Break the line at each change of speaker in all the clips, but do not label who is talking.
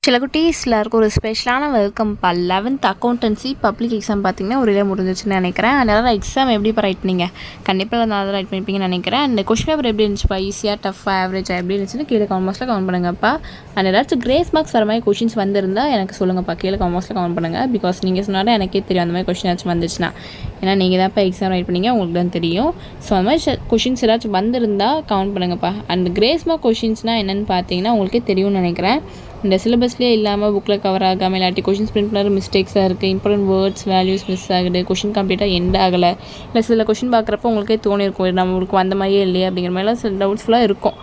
சில குட்டீஸில் இருக்க ஒரு ஸ்பெஷலான welcome 11th accountancy public exam பார்த்தீங்கன்னா ஒரு இதில் முடிஞ்சிச்சுன்னு நினைக்கிறேன். அதனால் எக்ஸாம் எப்படி இப்போ ரைட் பண்ணிங்க கண்டிப்பாக நான் ரைட் பண்ணிப்பீங்கன்னு நினைக்கிறேன். அந்த கொஸ்டின் பேப்பர் எப்படி இருந்துச்சுப்பா, ஈஸியாக டஃபாக ஆவரேஜாக எப்படி இருந்துச்சுன்னு கீழே கமெண்ட் பாக்ஸில் கமெண்ட் பண்ணுங்கப்பா. அண்ட் ஏதாச்சும் கிரேஸ் மார்க்ஸ் வர மாதிரி கொஷின்ஸ் வந்திருந்தால் எனக்கு சொல்லுங்கப்பா, கீழே கமெண்ட் பாக்ஸில் கமெண்ட் பண்ணுங்கள். பிகாஸ் நீங்கள் சொன்னாலும் எனக்கே தெரியும் அந்த மாதிரி கொஷின் ஏதாச்சும் வந்துச்சுன்னா. ஏன்னா நீங்கள் தான் இப்போ எக்ஸாம் ரைட் பண்ணிங்க, உங்களுக்கு தான் தெரியும். ஸோ அந்த மாதிரி கொஷின்ஸ் ஏதாச்சும் வந்திருந்தால் கமெண்ட் பண்ணுங்கப்பா. அண்ட் கிரேஸ் மார்க் கொஷின்ஸ்னால் என்னென்னு பார்த்தீங்கன்னா உங்களுக்கே தெரியும்னு நினைக்கிறேன். இந்த சிலபஸ்லேயே இல்லாமல் புக்கில் கவர் ஆகாமல் இல்லாட்டி கொஷின்ஸ் பிரிண்ட் பண்ண மிஸ்டேக்ஸாக இருக்குது, இம்பார்ட்டன்ட் வேர்ட்ஸ் வேல்யூஸ் மிஸ் ஆகுது, கொஷின் கம்ப்ளீட்டாக எண்ட் ஆகலை, இல்லை சில கொஷின் பார்க்குறப்ப உங்களுக்கே தோணிருக்கும் நம்மளுக்கு அந்த மாதிரியே இல்லையே அப்படிங்கிற மாதிரிலாம் சில டவுட்ஸ்ஃபுல்லாக இருக்கும்.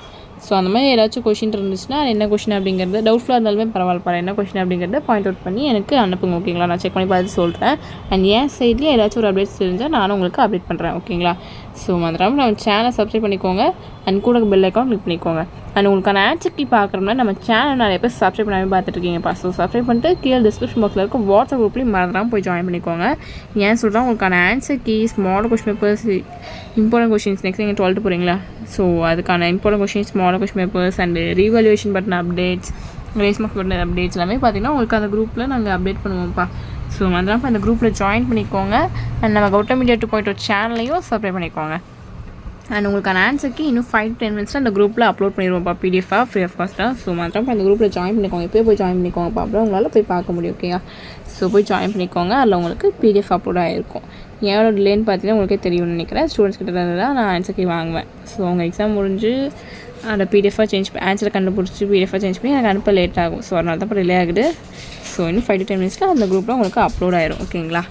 ஸோ அந்த மாதிரி ஏதாச்சும் கொஷின் இருந்துச்சுன்னா என்ன கொஷின் அப்படிங்கிறது டவுட்ஃபுல்லாக இருந்தாலுமே பரவாயில்ல, என்ன கொஷின் அப்படிங்கிறத பாயிண்ட் அவுட் பண்ணி எனக்கு அனுப்புங்க. ஓகேங்களா, நான் செக் பண்ணி பார்த்து சொல்கிறேன். அண்ட் என் சைட்லேயே ஏதாச்சும் ஒரு அப்டேட்ஸ் தெரிஞ்சால் நானும் உங்களுக்கு அப்டேட் பண்ணுறேன். ஓகேங்களா, ஸோ மறக்காம நம்ம சேனலை சப்ஸ்கிரைப் பண்ணிக்கோங்க. அண்ட் கூட பெல் ஐக்கான் கிளிக் பண்ணிக்கோங்க. அண்ட் உங்களுக்கான ஆன்சர் கீ பார்க்குறோம்னா நம்ம சேனல் நிறைய பேர் சப்ஸ்கிரைப் பண்ணாமல் பார்த்துட்ருக்கீங்கப்பா. ஸோ சப்ஸ்கிரைப் பண்ணிட்டு கீழே டிஸ்கிரிப்ஷன் பாக்ஸில் இருக்க வாட்ஸ்அப் குரூப்லேயும் மறந்துடாமல் போய் ஜாயின் பண்ணிக்கோங்க. ஏன் சொல்கிறேன், உங்களுக்கான answer keys, model question papers, important questions next நீங்கள் 12th போகிறீங்களா, ஸோ அதுக்கான important questions, model question papers and revaluation பட்டன் updates, grace marks button updates எல்லாமே பார்த்தீங்கன்னா உங்களுக்கு அந்த குரூப்பில் நாங்கள் அப்டேட் பண்ணுவோம்ப்பா. ஸோ மறந்துடாமல் அந்த குரூப்பில் ஜாயின் பண்ணிக்கோங்க. அண்ட் நம்ம கௌதம் மீடியா 2.0 சேனலையும் சப்ஸ்கிரைப் பண்ணிக்கோங்க. அண்ட் உங்களுக்கான ஆன்சருக்கு இன்னும் 5 to 10 minutes அந்த குரூப்பில் அப்லோட் பண்ணிடுவோம்ப்பா, பிடிஎஃபாக ஃப்ரீ ஆஃப் காஸ்ட்டாக. ஸோ மாத்திரம் அந்த குரூப்பில் ஜாயின் பண்ணிக்கோங்க, எப்போயே போய் ஜாயின் பண்ணிக்கோங்கப்பா, அப்புறம் உங்களால் போய் பார்க்க முடியும். ஓகேயா, ஸோ போய் ஜாயின் பண்ணிக்கோங்க. அதில் உங்களுக்கு பிடிஎஃப் அப்லோட் ஆகிருக்கும். எவ்வளோ டிலேன்னு பார்த்தீங்கன்னா உங்களுக்கே தெரியும்னு நினைக்கிறேன். ஸ்டூடெண்ட்ஸ் கிட்ட இருந்து தான் நான் ஆன்சருக்கு வாங்குவேன். ஸோ உங்கள் எக்ஸாம் முடிஞ்சு அந்த பிடிஎஃபாக சேஞ்ச் பண்ணி ஆன்சரை கண்டுபிடிச்சி பிடிஎஃபாக சேஞ்ச் பண்ணி எனக்கு அனுப்ப லேட் ஆகும். ஸோ அதனால தான் இப்போ டிலே ஆகுது. ஸோ இன்னும் 5 to 10 minutes அந்த குரூப்பில் உங்களுக்கு அப்லோட் ஆயிரும். ஓகேங்களா,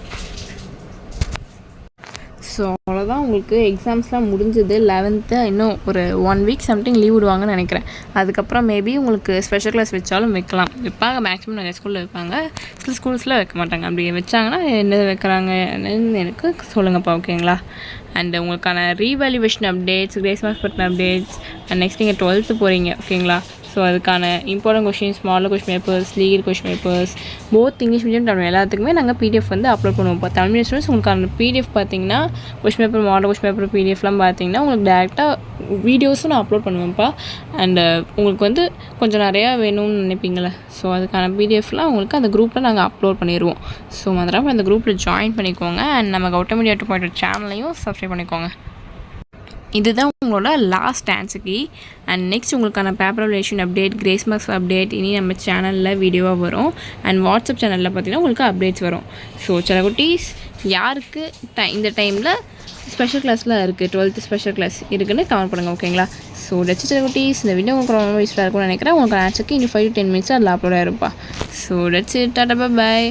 ஸோ அவ்வளோதான். உங்களுக்கு எக்ஸாம்ஸ்லாம் முடிஞ்சது 11th. இன்னும் ஒரு 1 week சம்திங் லீவ் விடுவாங்கன்னு நினைக்கிறேன். அதுக்கப்புறம் மேபி உங்களுக்கு ஸ்பெஷல் கிளாஸ் வச்சாலும் வைக்கலாம், வைப்பாங்க. மேக்ஸிமம் நிறைய ஸ்கூலில் வைப்பாங்க, சில ஸ்கூல்ஸில் வைக்க மாட்டாங்க. அப்படி வச்சாங்கன்னா என்ன வைக்கிறாங்கன்னு எனக்கு சொல்லுங்கப்பா. ஓகேங்களா, அண்ட் உங்களுக்கான revaluation updates, grace marks button updates, and next நீங்கள் 12th போகிறீங்க. ஓகேங்களா, ஸோ அதுக்கான important questions, model question papers, legal question papers, both English medium Tamil எல்லாத்துக்குமே நாங்கள் பிடிஎஃப் வந்து அப்லோட் பண்ணுவோம். இப்போ தமிழ் மீடியம் ஸ்டூடெண்ட்ஸ் உங்களுக்கான பிடிஎஃப் பார்த்தீங்கன்னா question paper, model question paper, பிடிஎஃப்லாம் பார்த்தீங்கன்னா உங்களுக்கு டேரெக்டாக வீடியோஸும் நான் அப்லோட் பண்ணுவேன்ப்பா. அண்டு உங்களுக்கு வந்து கொஞ்சம் நிறையா வேணும்னு நினைப்பீங்களே, ஸோ அதுக்கான பிடிஎஃப்லாம் உங்களுக்கு அந்த குரூப்பில் நாங்கள் அப்லோட் பண்ணிடுவோம். ஸோ மறக்காம அந்த குரூப்பில் ஜாயின் பண்ணிக்கோங்க. அண்ட் நம்ம கௌதம் மீடியா 2.0 சேனலையும் சப்ஸ்கிரைப் பண்ணிக்கோங்க. இதுதான் உங்களோட last answer key. And next உங்களுக்கான paper relation update, grace marks update இனி நம்ம சேனலில் வீடியோவாக வரும். அண்ட் வாட்ஸ்அப் சேனலில் பார்த்தீங்கன்னா உங்களுக்கு அப்டேட்ஸ் வரும். ஸோ சில குட்டீஸ் யாருக்கு இந்த டைமில் ஸ்பெஷல் கிளாஸ்லாம் இருக்குது, 12th ஸ்பெஷல் கிளாஸ் இருக்குதுன்னு கமெண்ட் பண்ணுங்கள். ஓகேங்களா, ஸோ டச்சு சில குட்டீஸ் இந்த வீடியோ உங்களுக்கு ரொம்ப யூஸ்ஃபுல்லாக இருக்கும்னு நினைக்கிறேன். உங்களுக்கு ஆன்சருக்கு இன்னும் 5 to 10 minutes அதில் அப்லோட் ஆகிருப்பா. ஸோ டச்சு டாட்டா பாய்.